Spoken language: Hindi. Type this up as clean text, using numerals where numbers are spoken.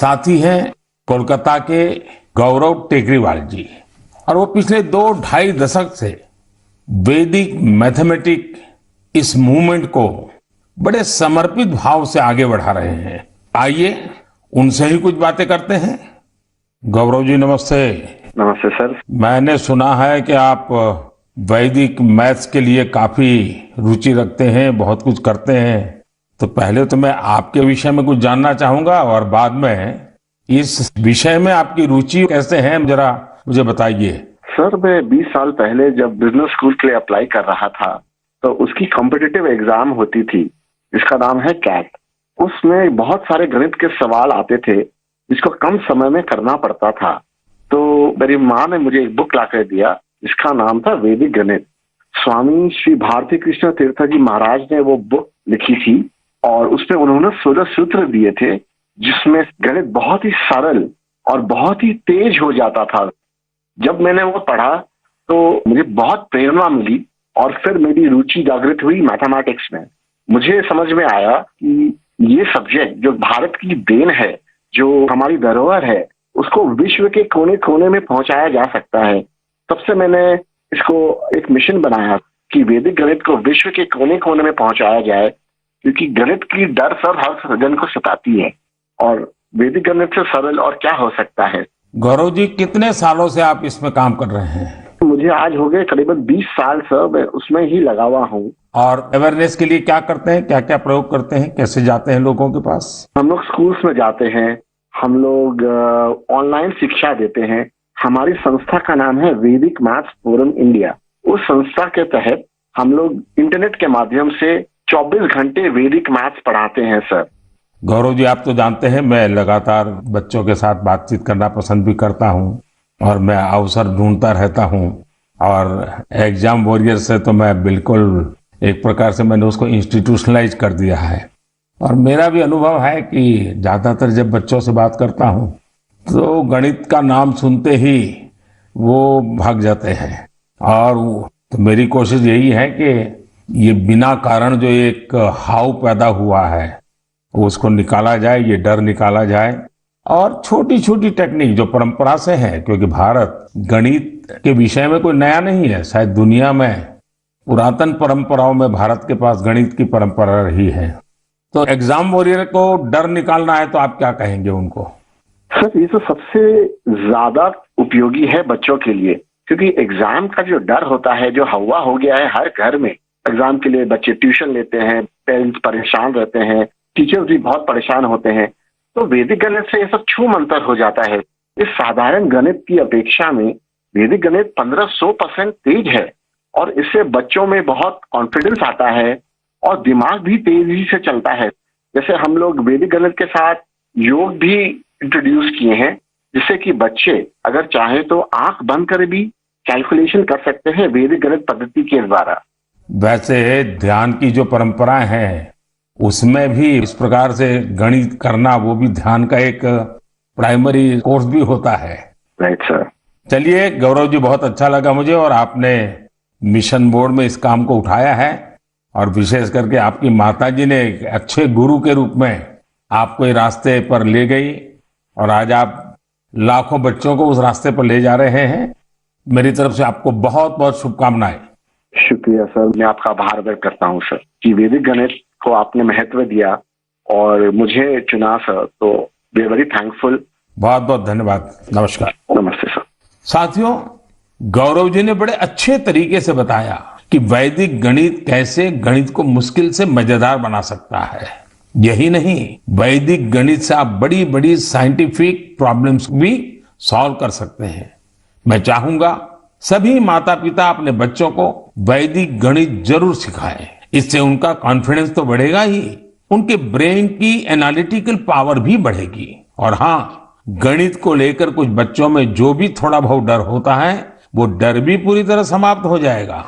साथी हैं कोलकाता के गौरव टेकरीवाल जी, और वो पिछले 2-2.5 दशक से वैदिक मैथमेटिक इस मूवमेंट को बड़े समर्पित भाव से आगे बढ़ा रहे हैं। आइए उनसे ही कुछ बातें करते हैं। गौरव जी नमस्ते। नमस्ते सर। मैंने सुना है कि आप वैदिक मैथ्स के लिए काफी रुचि रखते हैं, बहुत कुछ करते हैं। तो पहले तो मैं आपके विषय में कुछ जानना चाहूंगा और बाद में इस विषय में आपकी रुचि कैसे है जरा मुझे बताइए। सर मैं 20 साल पहले जब बिजनेस स्कूल के लिए अप्लाई कर रहा था तो उसकी कॉम्पिटिटिव एग्जाम होती थी, इसका नाम है कैट। उसमें बहुत सारे गणित के सवाल आते थे जिसको कम समय में करना पड़ता था। तो मेरी माँ ने मुझे एक बुक ला कर दिया, इसका नाम था वैदिक गणित। स्वामी श्री भारती कृष्ण तीर्थ जी महाराज ने वो बुक लिखी थी और उसमें उन्होंने 16 सूत्र दिए थे जिसमें गणित बहुत ही सरल और बहुत ही तेज हो जाता था। जब मैंने वो पढ़ा तो मुझे बहुत प्रेरणा मिली और फिर मेरी रुचि जागृत हुई मैथमेटिक्स में। मुझे समझ में आया कि ये सब्जेक्ट जो भारत की देन है, जो हमारी धरोहर है, उसको विश्व के कोने कोने में पहुंचाया जा सकता है। तब से मैंने इसको एक मिशन बनाया कि वैदिक गणित को विश्व के कोने कोने में पहुंचाया जाए, क्योंकि गणित की डर सर हर जन को सताती है और वैदिक गणित से सरल और क्या हो सकता है। गौरव जी कितने सालों से आप इसमें काम कर रहे हैं? मुझे आज हो गए करीबन 20 साल सर, मैं उसमें ही लगा हुआ हूँ। और अवेयरनेस के लिए क्या करते हैं, क्या क्या प्रयोग करते हैं, कैसे जाते हैं लोगों के पास? हम लोग स्कूल्स में जाते हैं, हम लोग ऑनलाइन शिक्षा देते हैं। हमारी संस्था का नाम है वैदिक मैथ्स फोरम इंडिया। उस संस्था के तहत हम लोग इंटरनेट के माध्यम से 24 घंटे वैदिक मैथ्स पढ़ाते हैं सर। गौरव जी आप तो जानते हैं मैं लगातार बच्चों के साथ बातचीत करना पसंद भी करता हूं और मैं अवसर ढूंढता रहता हूं, और एग्जाम वॉरियर से तो मैं बिल्कुल एक प्रकार से मैंने उसको इंस्टीट्यूशनलाइज कर दिया है। और मेरा भी अनुभव है कि ज्यादातर जब बच्चों से बात करता हूं तो गणित का नाम सुनते ही वो भाग जाते हैं। और तो मेरी कोशिश यही है कि ये बिना कारण जो एक हाव पैदा हुआ है उसको निकाला जाए, ये डर निकाला जाए। और छोटी छोटी टेक्निक जो परंपरा से है, क्योंकि भारत गणित के विषय में कोई नया नहीं है, शायद दुनिया में पुरातन परंपराओं में भारत के पास गणित की परंपरा रही है। तो एग्जाम वॉरियर को डर निकालना है तो आप क्या कहेंगे उनको? सर ये तो सबसे ज्यादा उपयोगी है बच्चों के लिए, क्योंकि एग्जाम का जो डर होता है, जो हवा हो गया है हर घर में, एग्जाम के लिए बच्चे ट्यूशन लेते हैं, पेरेंट्स परेशान रहते हैं, टीचर्स भी बहुत परेशान होते हैं। तो वैदिक गणित से ये सब छू मंतर हो जाता है। इस साधारण गणित की अपेक्षा में वैदिक गणित 1500% तेज है और इससे बच्चों में बहुत कॉन्फिडेंस आता है और दिमाग भी तेजी से चलता है। जैसे हम लोग वैदिक गणित के साथ योग भी इंट्रोड्यूस किए हैं, जिससे कि बच्चे अगर चाहे तो आंख बंद कर भी कैलकुलेशन कर सकते हैं वैदिक गणित पद्धति के द्वारा। वैसे ध्यान की जो परंपराएं हैं उसमें भी इस प्रकार से गणित करना, वो भी ध्यान का एक प्राइमरी कोर्स भी होता है। Right sir. चलिए गौरव जी बहुत अच्छा लगा मुझे, और आपने मिशन बोर्ड में इस काम को उठाया है और विशेष करके आपकी माताजी ने एक अच्छे गुरु के रूप में आपको ये रास्ते पर ले गई और आज आप लाखों बच्चों को उस रास्ते पर ले जा रहे हैं। मेरी तरफ से आपको बहुत बहुत शुभकामनाएं। शुक्रिया सर, मैं आपका आभार व्यक्त करता हूँ सर कि वैदिक गणित को आपने महत्व दिया और मुझे चुना सर, तो वी आर वेरी थैंकफुल। बहुत बहुत धन्यवाद। नमस्कार। नमस्ते सर। साथियों, गौरव जी ने बड़े अच्छे तरीके से बताया कि वैदिक गणित कैसे गणित को मुश्किल से मजेदार बना सकता है। यही नहीं, वैदिक गणित से आप बड़ी बड़ी साइंटिफिक प्रॉब्लम्स भी सॉल्व कर सकते हैं। मैं चाहूंगा सभी माता पिता अपने बच्चों को वैदिक गणित जरूर सिखाएं। इससे उनका कॉन्फिडेंस तो बढ़ेगा ही, उनके ब्रेन की एनालिटिकल पावर भी बढ़ेगी। और हाँ, गणित को लेकर कुछ बच्चों में जो भी थोड़ा बहुत डर होता है वो डर भी पूरी तरह समाप्त हो जाएगा।